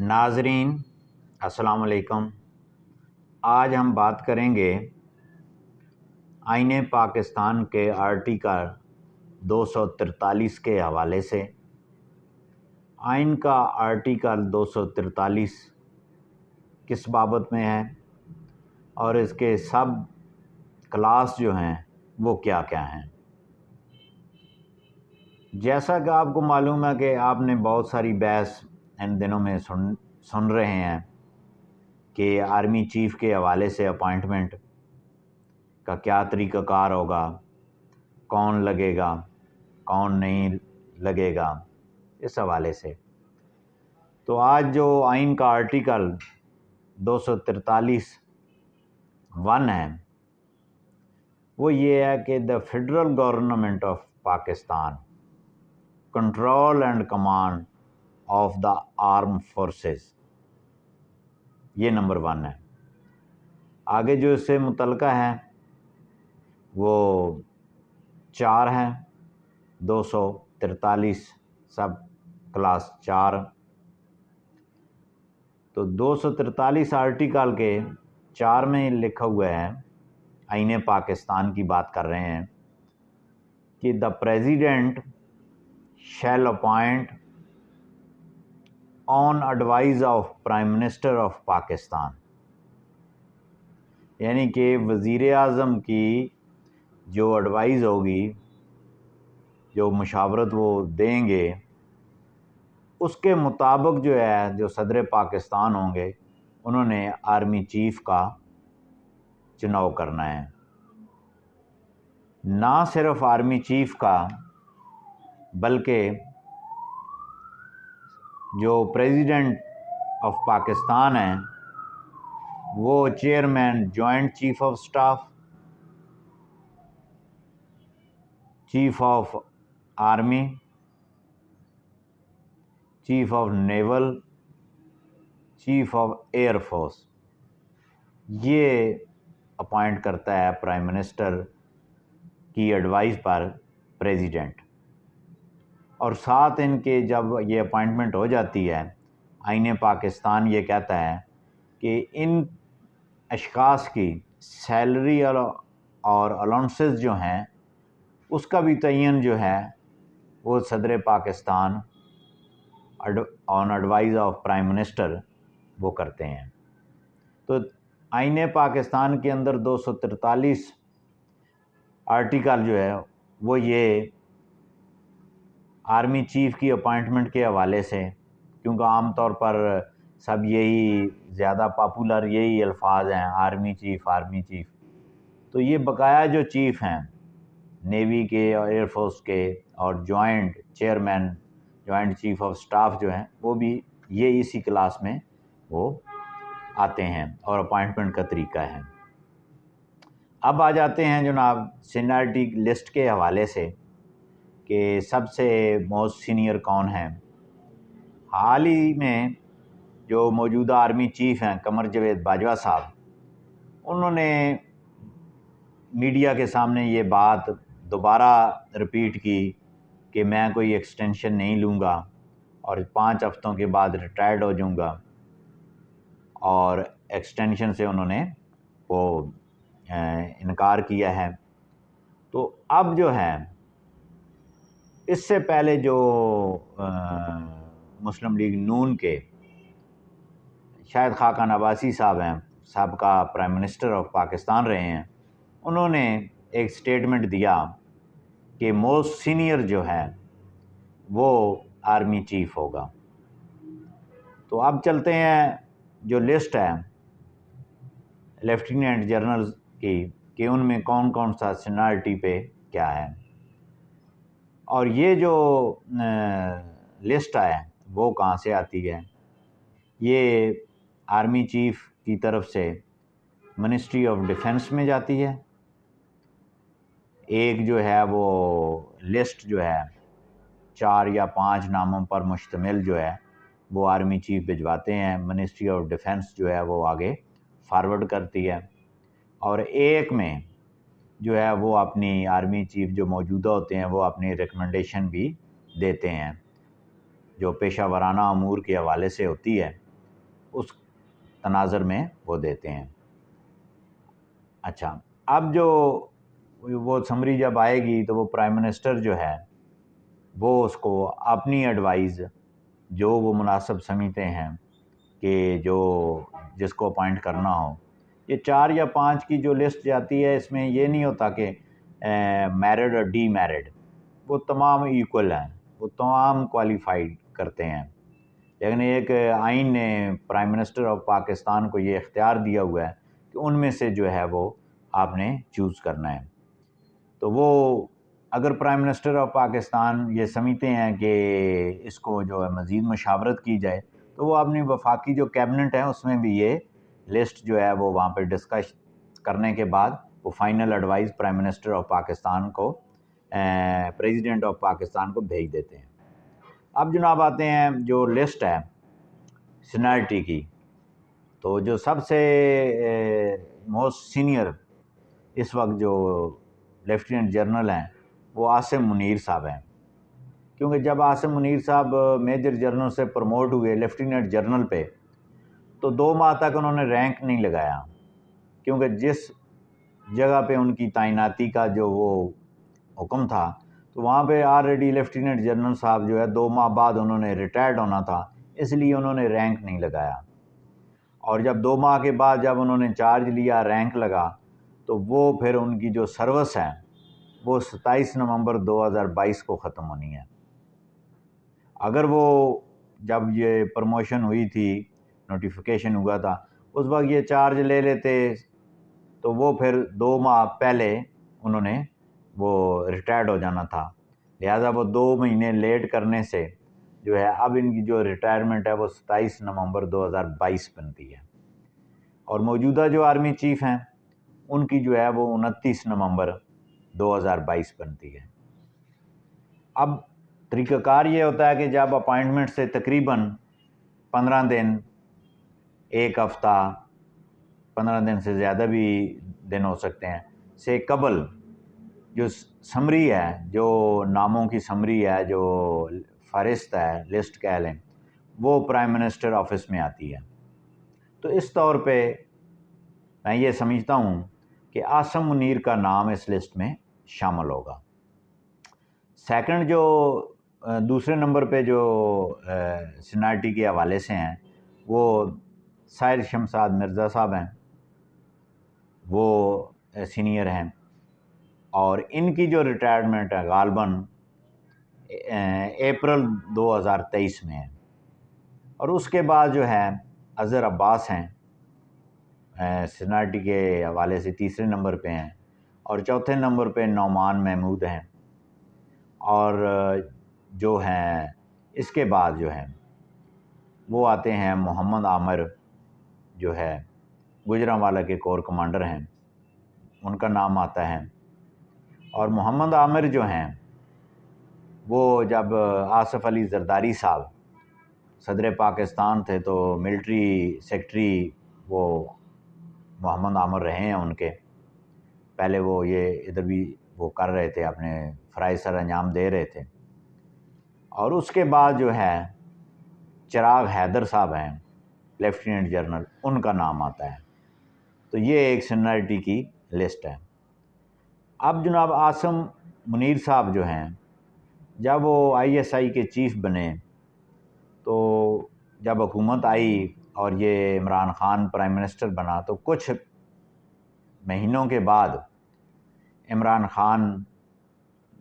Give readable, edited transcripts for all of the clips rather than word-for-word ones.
ناظرین السلام علیکم۔ آج ہم بات کریں گے آئین پاکستان کے آرٹیکل 243 کے حوالے سے۔ آئین کا آرٹیکل 243 کس بابت میں ہے اور اس کے سب کلاس جو ہیں وہ کیا کیا ہیں؟ جیسا کہ آپ کو معلوم ہے کہ آپ نے بہت ساری بحث ان دنوں میں سن رہے ہیں کہ آرمی چیف کے حوالے سے اپائنٹمنٹ کا کیا طریقہ کار ہوگا، کون لگے گا کون نہیں لگے گا، اس حوالے سے۔ تو آج جو آئین کا آرٹیکل 243(1) ہے وہ یہ ہے کہ the federal government of Pakistan control and command of the arm forces, یہ نمبر 1 ہے۔ آگے جو اس سے متعلقہ ہے وہ 4 ہیں، 243 سب کلاس 4۔ تو 243 آرٹیکل کے 4 میں لکھا ہوا ہے، آئین پاکستان کی بات کر رہے ہیں کہ the president shall appoint on advise of prime minister of Pakistan, یعنی کہ وزیر اعظم کی جو ایڈوائز ہوگی، جو مشاورت وہ دیں گے، اس کے مطابق جو ہے جو صدر پاکستان ہوں گے انہوں نے آرمی چیف کا چناؤ کرنا ہے۔ نہ صرف آرمی چیف کا بلکہ جو پریزیڈنٹ آف پاکستان ہیں وہ chairman joint chief of staff, chief of army, chief of naval, chief of air force, یہ اپوائنٹ کرتا ہے پرائم منسٹر کی ایڈوائز پر پریزیڈنٹ۔ اور ساتھ ان کے جب یہ اپوائنٹمنٹ ہو جاتی ہے، آئین پاکستان یہ کہتا ہے کہ ان اشخاص کی سیلری اور الاؤنسز جو ہیں اس کا بھی تعین جو ہے وہ صدر پاکستان آن ایڈوائز آف پرائم منسٹر وہ کرتے ہیں۔ تو آئین پاکستان کے اندر 243 آرٹیکل جو ہے وہ یہ آرمی چیف کی اپائنٹمنٹ کے حوالے سے، کیونکہ عام طور پر سب یہی زیادہ پاپولر یہی الفاظ ہیں، آرمی چیف آرمی چیف۔ تو یہ بقایا جو چیف ہیں نیوی کے اور ایئر فورس کے اور joint chairman joint chief of staff جو ہیں وہ بھی یہ اسی کلاس میں وہ آتے ہیں اور اپائنٹمنٹ کا طریقہ ہے۔ اب آ جاتے ہیں جناب سینیئرٹی لسٹ کے حوالے سے کہ سب سے موسٹ سینئر کون ہیں۔ حال ہی میں جو موجودہ آرمی چیف ہیں قمر جاوید باجوہ صاحب، انہوں نے میڈیا کے سامنے یہ بات دوبارہ رپیٹ کی کہ میں کوئی ایکسٹینشن نہیں لوں گا اور 5 ہفتوں کے بعد ریٹائرڈ ہو جاؤں گا، اور ایکسٹینشن سے انہوں نے وہ انکار کیا ہے۔ تو اب جو ہے اس سے پہلے جو مسلم لیگ نون کے شاہد خاقان عباسی صاحب ہیں، سابقہ پرائم منسٹر آف پاکستان رہے ہیں، انہوں نے ایک سٹیٹمنٹ دیا کہ موسٹ سینئر جو ہے وہ آرمی چیف ہوگا۔ تو اب چلتے ہیں جو لسٹ ہے لیفٹیننٹ جنرل کی کہ ان میں کون کون سا سینیئرٹی پہ کیا ہے۔ اور یہ جو لسٹ ہے وہ کہاں سے آتی ہے؟ یہ آرمی چیف کی طرف سے منسٹری آف ڈیفنس میں جاتی ہے۔ ایک جو ہے وہ لسٹ جو ہے 4 یا 5 ناموں پر مشتمل جو ہے وہ آرمی چیف بھجواتے ہیں، منسٹری آف ڈیفنس جو ہے وہ آگے فارورڈ کرتی ہے، اور ایک میں جو ہے وہ اپنی آرمی چیف جو موجودہ ہوتے ہیں وہ اپنی ریکمنڈیشن بھی دیتے ہیں جو پیشہ ورانہ امور کے حوالے سے ہوتی ہے۔ اس تناظر میں وہ دیتے ہیں۔ اچھا، اب جو وہ سمری جب آئے گی تو وہ پرائم منسٹر جو ہے وہ اس کو اپنی ایڈوائز جو وہ مناسب سمجھتے ہیں کہ جس کو اپوائنٹ کرنا ہو، یہ 4 یا 5 کی جو لسٹ جاتی ہے اس میں یہ نہیں ہوتا کہ میرڈ اور ڈی میرڈ، وہ تمام ایکول ہیں، وہ تمام کوالیفائڈ کرتے ہیں، لیکن ایک آئین نے پرائم منسٹر آف پاکستان کو یہ اختیار دیا ہوا ہے کہ ان میں سے جو ہے وہ آپ نے چوز کرنا ہے۔ تو وہ اگر پرائم منسٹر آف پاکستان یہ سمجھتے ہیں کہ اس کو جو ہے مزید مشاورت کی جائے تو وہ اپنی وفاقی جو کیبنٹ ہے اس میں بھی یہ لسٹ جو ہے وہ وہاں پہ ڈسکس کرنے کے بعد وہ final advise prime minister of Pakistan کو پریزیڈنٹ آف پاکستان کو بھیج دیتے ہیں۔ اب جناب آتے ہیں جو لسٹ ہے سینیرٹی کی، تو جو سب سے موسٹ سینئر اس وقت جو لیفٹیننٹ جنرل ہیں وہ عاصم منیر صاحب ہیں، کیونکہ جب عاصم منیر صاحب میجر جنرل سے پروموٹ ہوئے لیفٹیننٹ جنرل پہ تو 2 ماہ تک انہوں نے رینک نہیں لگایا، کیونکہ جس جگہ پہ ان کی تعیناتی کا جو وہ حکم تھا تو وہاں پہ آلریڈی لیفٹیننٹ جنرل صاحب جو ہے 2 ماہ بعد انہوں نے ریٹائرڈ ہونا تھا، اس لیے انہوں نے رینک نہیں لگایا، اور جب 2 ماہ کے بعد جب انہوں نے چارج لیا رینک لگا تو وہ پھر ان کی جو سروس ہے وہ 27 نومبر 2022 کو ختم ہونی ہے۔ اگر وہ جب یہ پروموشن ہوئی تھی، نوٹیفیکیشن ہوا تھا، اس وقت یہ چارج لے لیتے تو وہ پھر 2 ماہ پہلے انہوں نے وہ ریٹائرڈ ہو جانا تھا، لہذا وہ 2 مہینے لیٹ کرنے سے جو ہے اب ان کی جو ریٹائرمنٹ ہے وہ 27 نومبر 2022 بنتی ہے، اور موجودہ جو آرمی چیف ہیں ان کی جو ہے وہ 29 نومبر 2022 بنتی ہے۔ اب طریقہ کار یہ ہوتا ہے کہ جب اپائنٹمنٹ سے تقریباً 15 دن، 1 ہفتہ، 15 دن سے زیادہ بھی دن ہو سکتے ہیں سے قبل جو سمری ہے، جو ناموں کی سمری ہے، جو فہرست ہے، لسٹ کہہ لیں، وہ پرائم منسٹر آفس میں آتی ہے۔ تو اس طور پہ میں یہ سمجھتا ہوں کہ عاصم منیر کا نام اس لسٹ میں شامل ہوگا۔ سیکنڈ جو دوسرے نمبر پہ جو سینیرٹی کے حوالے سے ہیں وہ ساحر شمشاد مرزا صاحب ہیں، وہ سینئر ہیں، اور ان کی جو ریٹائرمنٹ ہے غالباً اپریل 2023 میں ہے، اور اس کے بعد جو ہے اظہر عباس ہیں، سینیرٹی کے حوالے سے تیسرے نمبر پہ ہیں، اور چوتھے نمبر پہ نعمان محمود ہیں، اور جو ہیں اس کے بعد جو ہیں وہ آتے ہیں محمد عامر، جو ہے گوجرانوالہ کے کور کمانڈر ہیں، ان کا نام آتا ہے، اور محمد عامر جو ہیں وہ جب آصف علی زرداری صاحب صدر پاکستان تھے تو ملٹری سیکٹری وہ محمد عامر رہے ہیں ان کے، پہلے وہ یہ ادھر بھی وہ کر رہے تھے، اپنے فرائض سر انجام دے رہے تھے، اور اس کے بعد جو ہے چراغ حیدر صاحب ہیں لیفٹیننٹ جنرل، ان کا نام آتا ہے۔ تو یہ ایک سینیرٹی کی لسٹ ہے۔ اب جناب عاصم منیر صاحب جو ہیں جب وہ ISI کے چیف بنے تو جب حکومت آئی اور یہ عمران خان پرائم منسٹر بنا تو کچھ مہینوں کے بعد عمران خان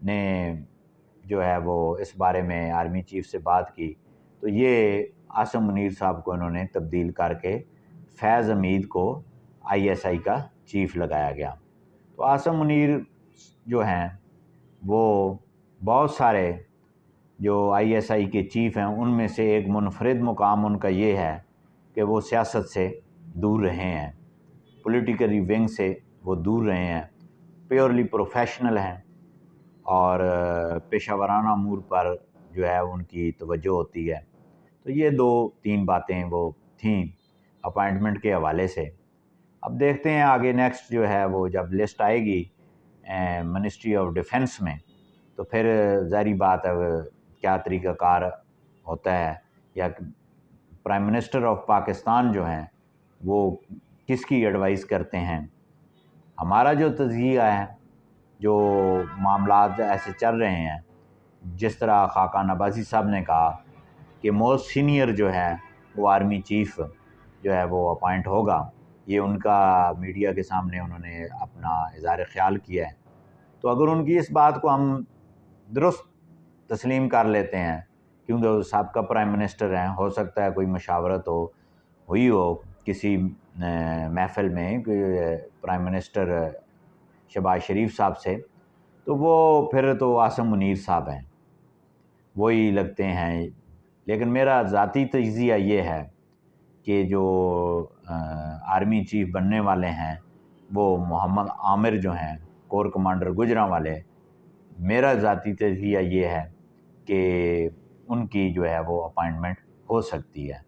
نے جو ہے وہ اس بارے میں آرمی چیف سے بات کی تو یہ عاصم منیر صاحب کو انہوں نے تبدیل کر کے فیض حمید کو ISI کا چیف لگایا گیا۔ تو عاصم منیر جو ہیں وہ بہت سارے جو ISI کے چیف ہیں ان میں سے ایک منفرد مقام ان کا یہ ہے کہ وہ سیاست سے دور رہے ہیں، پولیٹیکلی ونگ سے وہ دور رہے ہیں، پیورلی پروفیشنل ہیں، اور پیشہ ورانہ امور پر جو ہے ان کی توجہ ہوتی ہے۔ تو یہ 2-3 باتیں وہ تھیں اپائنٹمنٹ کے حوالے سے۔ اب دیکھتے ہیں آگے نیکسٹ جو ہے وہ جب لسٹ آئے گی منسٹری آف ڈیفنس میں تو پھر ظاہری بات ہے کیا طریقہ کار ہوتا ہے، یا پرائم منسٹر آف پاکستان جو ہیں وہ کس کی ایڈوائز کرتے ہیں. ہمارا جو تجزیہ ہے، جو معاملات ایسے چل رہے ہیں، جس طرح خاقان عباسی صاحب نے کہا کہ موسٹ سینئر جو ہے وہ آرمی چیف جو ہے وہ اپائنٹ ہوگا، یہ ان کا میڈیا کے سامنے انہوں نے اپنا اظہار خیال کیا ہے. تو اگر ان کی اس بات کو ہم درست تسلیم کر لیتے ہیں، کیونکہ وہ سابقہ پرائم منسٹر ہیں، ہو سکتا ہے کوئی مشاورت ہوئی ہو کسی محفل میں پرائم منسٹر شہباز شریف صاحب سے، تو وہ پھر تو عاصم منیر صاحب ہیں، وہی لگتے ہیں. لیکن میرا ذاتی تجزیہ یہ ہے کہ جو آرمی چیف بننے والے ہیں وہ محمد عامر جو ہیں، کور کمانڈر گوجرانوالے، میرا ذاتی تجزیہ یہ ہے کہ ان کی جو ہے وہ اپائنٹمنٹ ہو سکتی ہے.